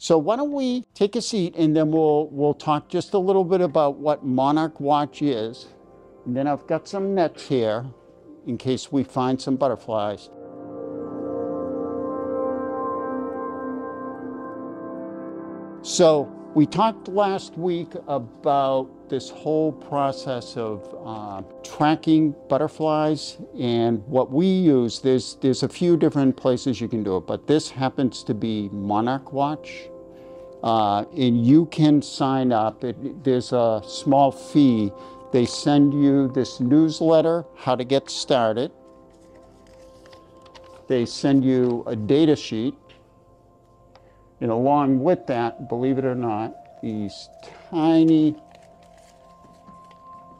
So why don't we take a seat and then we'll talk just a little bit about what Monarch Watch is. And then I've got some nets here in case we find some butterflies. So we talked last week about this whole process of tracking butterflies, and what we use, there's a few different places you can do it, but this happens to be Monarch Watch. And you can sign up. There's a small fee. They send you this newsletter, how to get started. They send you a data sheet. And along with that, believe it or not, these tiny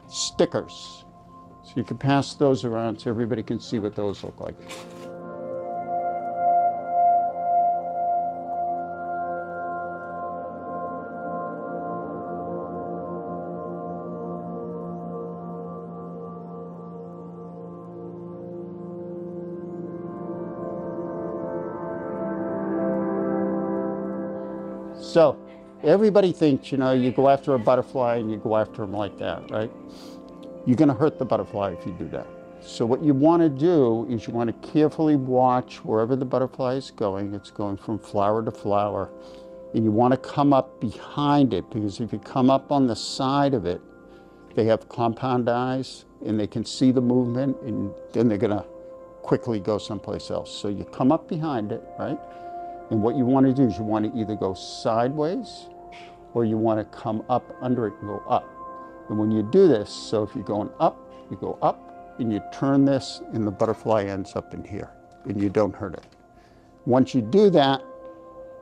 stickers. So you can pass those around so everybody can see what those look like. So everybody thinks, you know, you go after a butterfly and you go after them like that, right? You're going to hurt the butterfly if you do that. So what you want to do is you want to carefully watch wherever the butterfly is going. It's going from flower to flower. And you want to come up behind it, because if you come up on the side of it, they have compound eyes and they can see the movement, and then they're going to quickly go someplace else. So you come up behind it, right? And what you want to do is you want to either go sideways or you want to come up under it and go up. And when you do this, so if you're going up, you go up and you turn this and the butterfly ends up in here and you don't hurt it. Once you do that,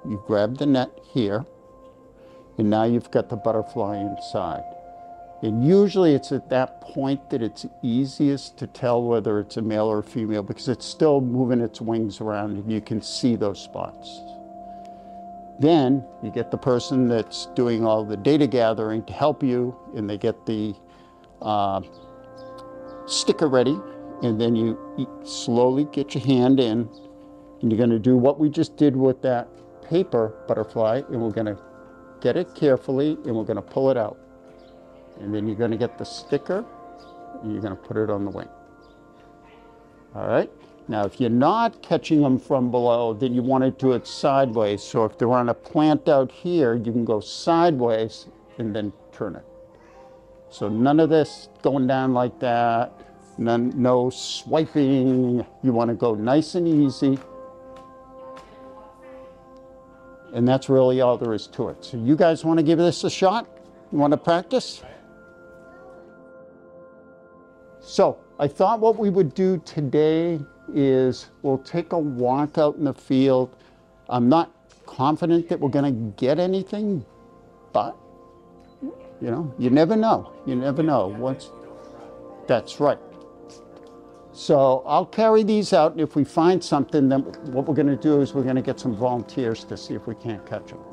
you grab the net here and now you've got the butterfly inside. And usually it's at that point that it's easiest to tell whether it's a male or a female, because it's still moving its wings around and you can see those spots. Then you get the person that's doing all the data gathering to help you, and they get the sticker ready, and then you slowly get your hand in, and you're going to do what we just did with that paper butterfly, and we're going to get it carefully and we're going to pull it out. And then you're going to get the sticker and you're going to put it on the wing. All right. Now, if you're not catching them from below, then you want to do it sideways. So if they're on a plant out here, you can go sideways and then turn it. So none of this going down like that. No swiping. You want to go nice and easy. And that's really all there is to it. So you guys want to give this a shot? You want to practice? So I thought what we would do today is we'll take a walk out in the field. I'm not confident that we're going to get anything, but you know, you never know. You never know. That's right. So I'll carry these out, and if we find something, then what we're going to do is we're going to get some volunteers to see if we can't catch them.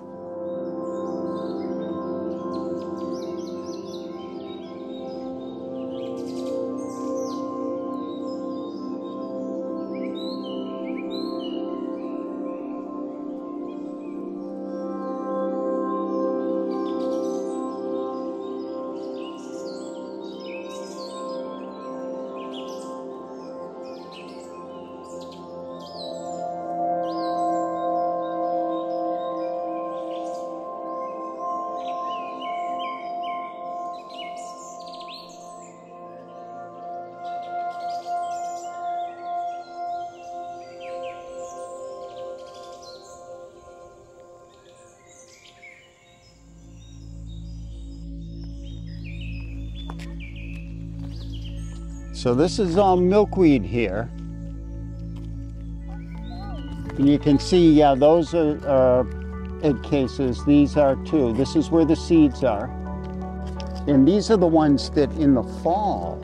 So this is all milkweed here. And you can see, yeah, those are egg cases. These are too. This is where the seeds are. And these are the ones that in the fall,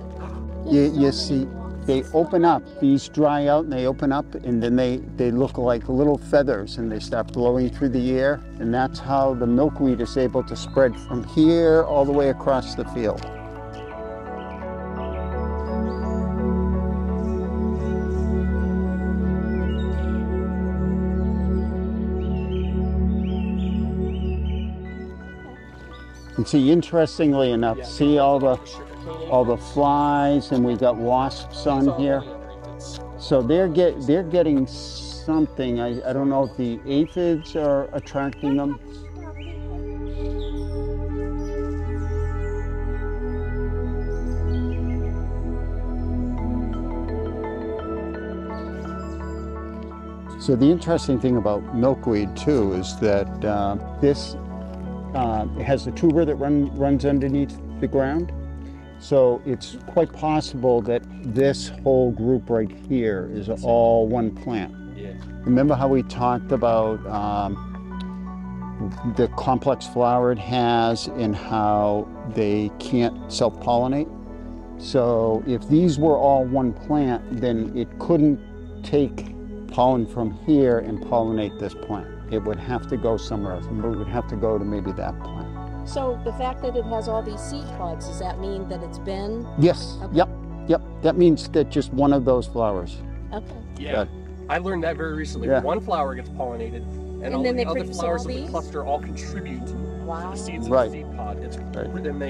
you see, they open up. These dry out and they open up, and then they look like little feathers and they start blowing through the air. And that's how the milkweed is able to spread from here all the way across the field. And see, interestingly enough, see all the flies, and we got wasps on here. So they're getting something. I don't know if the aphids are attracting them. So the interesting thing about milkweed too is that this has a tuber that runs underneath the ground. So it's quite possible that this whole group right here is all one plant. Yeah. Remember how we talked about the complex flower it has and how they can't self-pollinate? So if these were all one plant, then it couldn't take pollen from here and pollinate this plant. It would have to go somewhere else. It would have to go to maybe that plant. So the fact that it has all these seed pods, does that mean that it's been? Yes. Okay. Yep. That means that just one of those flowers. Okay. Yeah. I learned that very recently. Yeah. One flower gets pollinated, and all then the they other produce flowers all of the these? cluster all contribute to Wow. the seeds Right. of the seed pod. It's Right. and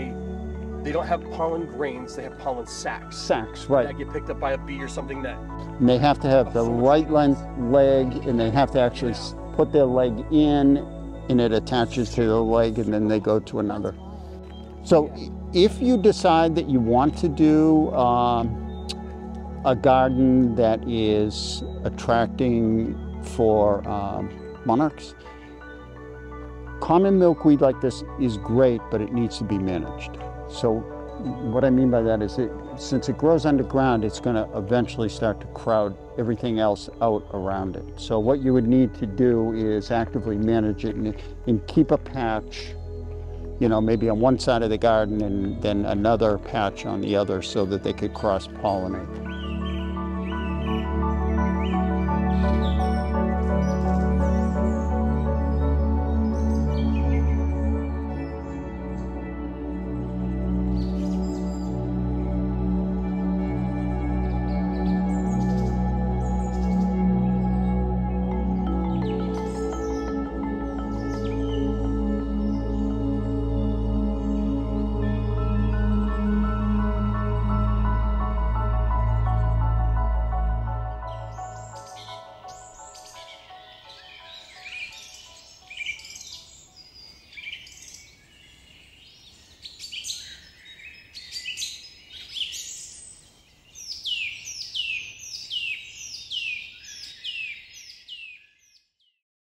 they don't have pollen grains, they have pollen sacs. Sacs, right. That get picked up by a bee or something that. And they have to have the right length leg, and they have to actually put their leg in, and it attaches to the leg, and then they go to another. So if you decide that you want to do a garden that is attracting for monarchs, common milkweed like this is great, but it needs to be managed. So what I mean by that is since it grows underground, it's going to eventually start to crowd everything else out around it. So what you would need to do is actively manage it and keep a patch, you know, maybe on one side of the garden and then another patch on the other so that they could cross-pollinate.